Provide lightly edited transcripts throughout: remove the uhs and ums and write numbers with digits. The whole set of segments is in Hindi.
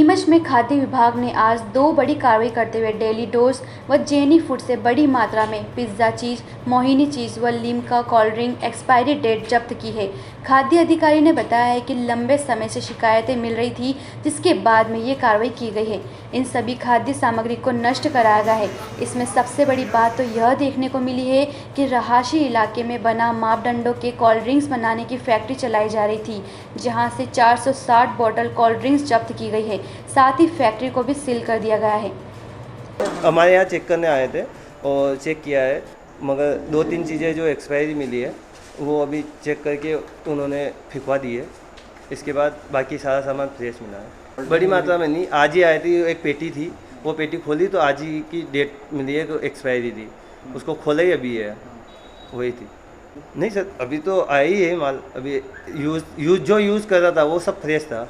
नीमच में खाद्य विभाग ने आज दो बड़ी कार्रवाई करते हुए डेली डोज व जेनी फूड से बड़ी मात्रा में पिज्ज़ा चीज़, मोहिनी चीज़ व Limca cold drink expiry date जब्त की है। खाद्य अधिकारी ने बताया है कि लंबे समय से शिकायतें मिल रही थी, जिसके बाद में ये कार्रवाई की गई है। इन सभी खाद्य सामग्री को नष्ट कराया गया है। इसमें सबसे बड़ी बात तो यह देखने को मिली है कि रहायशी इलाके में बना मापदंडों के कोल्ड ड्रिंक्स बनाने की फैक्ट्री चलाई जा रही थी, जहां से 460 बोतल कोल्ड ड्रिंक्स जब्त की गई है। साथ ही फैक्ट्री को भी सील कर दिया गया है। हमारे यहाँ चेक करने आए थे और चेक किया है, मगर 2-3 चीज़ें जो एक्सपायरी मिली है वो अभी चेक करके उन्होंने फिकवा दी है। इसके बाद बाकी सारा सामान फ्रेश मिला है। बड़ी मात्रा में नहीं, आज ही आई थी, एक पेटी थी, वो पेटी खोली तो आज ही की डेट मिली है कि एक्सपायरी थी। उसको खोला ही अभी है, वही थी। नहीं सर, अभी तो आया ही है माल। अभी जो यूज़ कर रहा था वो सब फ्रेश था।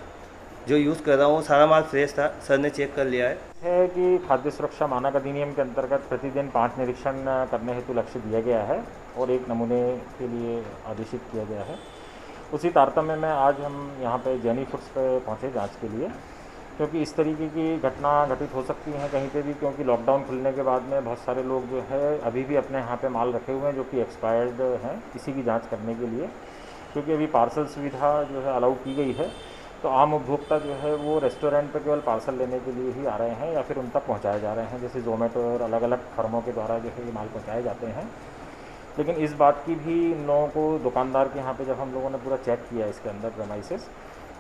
जो यूज़ कर रहा हूँ सारा माल फ्रेश था। सर ने चेक कर लिया है कि खाद्य सुरक्षा मानक अधिनियम के अंतर्गत प्रतिदिन 5 निरीक्षण करने हेतु लक्ष्य दिया गया है और 1 नमूने के लिए आदेशित किया गया है। उसी तारतम्य में आज हम यहाँ पे जेनी फूड्स पे पहुँचे जांच के लिए, क्योंकि इस तरीके की घटना घटित हो सकती है कहीं पे भी, क्योंकि लॉकडाउन खुलने के बाद में बहुत सारे लोग जो है अभी भी अपने यहाँ पे माल रखे हुए हैं जो कि एक्सपायर्ड हैं, इसी की जाँच करने के लिए। क्योंकि अभी पार्सल सुविधा जो है अलाउ की गई है, तो आम उपभोक्ता जो है वो रेस्टोरेंट पे केवल पार्सल लेने के लिए ही आ रहे हैं या फिर उन तक पहुंचाए जा रहे हैं, जैसे ज़ोमेटो और अलग अलग फर्मों के द्वारा जो है ये माल पहुंचाए जाते हैं। लेकिन इस बात की भी इन लोगों को, दुकानदार के यहाँ पे जब हम लोगों ने पूरा चेक किया इसके अंदर प्रेमाइसेस,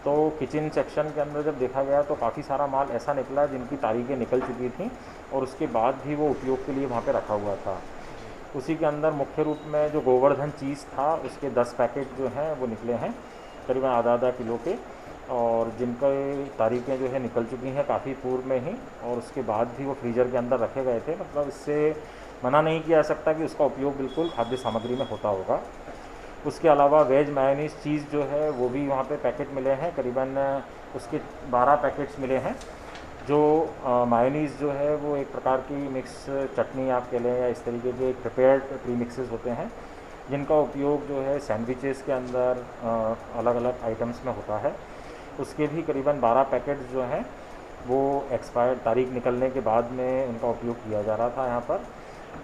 तो किचन सेक्शन के अंदर जब देखा गया तो काफ़ी सारा माल ऐसा निकला जिनकी तारीखें निकल चुकी थी और उसके बाद भी वो उपयोग के लिए वहाँ पर रखा हुआ था। उसी के अंदर मुख्य रूप में जो गोवर्धन चीज़ था उसके 10 पैकेट जो हैं वो निकले हैं, करीबन आधा किलो के, और जिनकी तारीखें जो है निकल चुकी हैं काफ़ी पूर्व में ही, और उसके बाद भी वो फ्रीज़र के अंदर रखे गए थे। मतलब इससे मना नहीं किया जा सकता कि उसका उपयोग बिल्कुल खाद्य सामग्री में होता होगा। उसके अलावा वेज मायोनीज़ चीज़ जो है वो भी वहाँ पे पैकेट मिले हैं, करीबन उसके 12 पैकेट्स मिले हैं। जो मायोनीज़ जो है वो एक प्रकार की मिक्स चटनी आप कह लें या इस तरीके के प्रिपेयर्ड प्री मिक्सेस होते हैं, जिनका उपयोग जो है सैंडविचेस के अंदर अलग अलग आइटम्स में होता है। उसके भी करीबन 12 पैकेट्स जो हैं वो एक्सपायर्ड तारीख निकलने के बाद में उनका उपयोग किया जा रहा था यहाँ पर।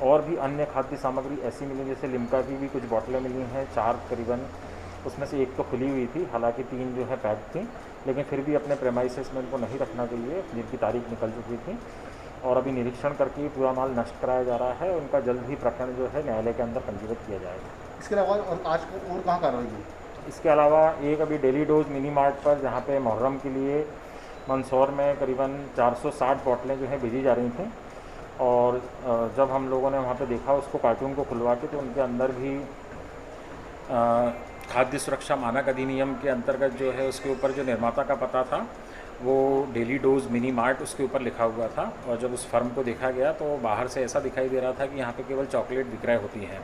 और भी अन्य खाद्य सामग्री ऐसी मिली, जैसे लिम्का की भी कुछ बोतलें मिली हैं, 4 करीबन, उसमें से 1 तो खुली हुई थी, हालांकि 3 जो है पैक थी, लेकिन फिर भी अपने प्रेमाइसेस में उनको नहीं रखना चाहिए जिनकी तारीख निकल चुकी थी। और अभी निरीक्षण करके पूरा माल नष्ट कराया जा रहा है। उनका जल्द ही प्रकरण जो है न्यायालय के अंदर पंजीबद्ध किया जाएगा। इसके अलावा और आज और कहाँ कार्रवाई हुई? इसके अलावा एक अभी डेली डोज मिनी मार्ट पर, जहाँ पे मुहर्रम के लिए मंदसौर में करीबन 460 बोतलें जो हैं भेजी जा रही थीं, और जब हम लोगों ने वहाँ पे देखा उसको कार्टून को खुलवा के, तो उनके अंदर भी खाद्य सुरक्षा मानक अधिनियम के अंतर्गत जो है उसके ऊपर जो निर्माता का पता था वो डेली डोज मिनी मार्ट उसके ऊपर लिखा हुआ था। और जब उस फर्म को देखा गया तो बाहर से ऐसा दिखाई दे रहा था कि यहाँ पे केवल चॉकलेट विक्रय होती हैं।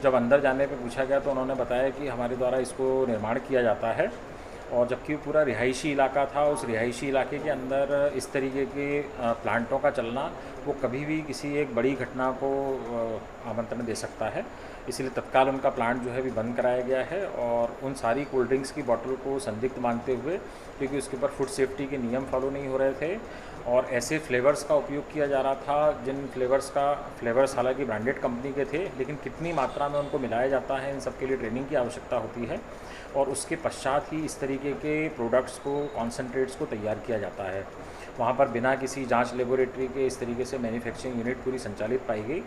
जब अंदर जाने पे पूछा गया तो उन्होंने बताया कि हमारे द्वारा इसको निर्माण किया जाता है, और जबकि पूरा रिहायशी इलाका था, उस रिहायशी इलाके के अंदर इस तरीके के प्लांटों का चलना वो कभी भी किसी एक बड़ी घटना को आमंत्रण दे सकता है। इसलिए तत्काल उनका प्लांट जो है भी बंद कराया गया है, और उन सारी कोल्ड ड्रिंक्स की बोतल को संदिग्ध मानते हुए, क्योंकि उसके ऊपर फूड सेफ्टी के नियम फॉलो नहीं हो रहे थे और ऐसे फ्लेवर्स का उपयोग किया जा रहा था जिन फ्लेवर्स हालांकि ब्रांडेड कंपनी के थे, लेकिन कितनी मात्रा में उनको मिलाया जाता है इन सब के लिए ट्रेनिंग की आवश्यकता होती है, और उसके पश्चात ही इस तरीके के प्रोडक्ट्स को, कॉन्सेंट्रेट्स को तैयार किया जाता है। वहाँ पर बिना किसी जांच लेबोरेटरी के इस तरीके से मैन्युफैक्चरिंग यूनिट पूरी संचालित पाई गई।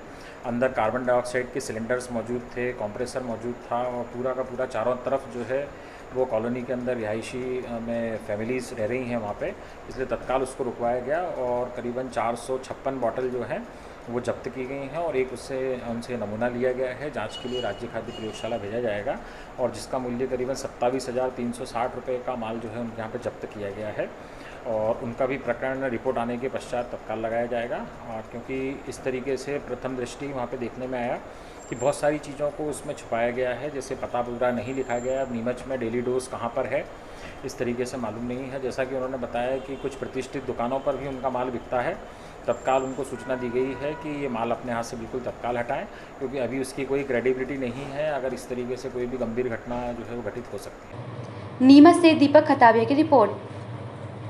अंदर कार्बन डाइऑक्साइड के सिलेंडर्स मौजूद थे, कंप्रेसर मौजूद था, और पूरा का पूरा चारों तरफ जो है वो कॉलोनी के अंदर रिहायशी में फैमिलीज़ रह रही हैं वहाँ पे, इसलिए तत्काल उसको रुकवाया गया और करीबन 456 बॉटल जो हैं वो जब्त की गई हैं, और एक उनसे नमूना लिया गया है, जांच के लिए राज्य खाद्य प्रयोगशाला भेजा जाएगा, और जिसका मूल्य करीबन 27,360 रुपये का माल जो है उनके यहाँ पे जब्त किया गया है। और उनका भी प्रकरण रिपोर्ट आने के पश्चात तत्काल लगाया जाएगा, क्योंकि इस तरीके से प्रथम दृष्टि वहाँ पे देखने में आया कि बहुत सारी चीज़ों को उसमें छुपाया गया है, जैसे पता पूरा नहीं लिखा गया। अब नीमच में डेली डोज कहाँ पर है इस तरीके से मालूम नहीं है। जैसा कि उन्होंने बताया कि कुछ प्रतिष्ठित दुकानों पर भी उनका माल बिकता है, तत्काल उनको सूचना दी गई है कि ये माल अपने हाथ से बिल्कुल तत्काल हटाएं, क्योंकि अभी उसकी कोई क्रेडिबिलिटी नहीं है। अगर इस तरीके से कोई भी गंभीर घटना जो है वो घटित हो सकती है। नीमच से दीपक खताबिया की रिपोर्ट।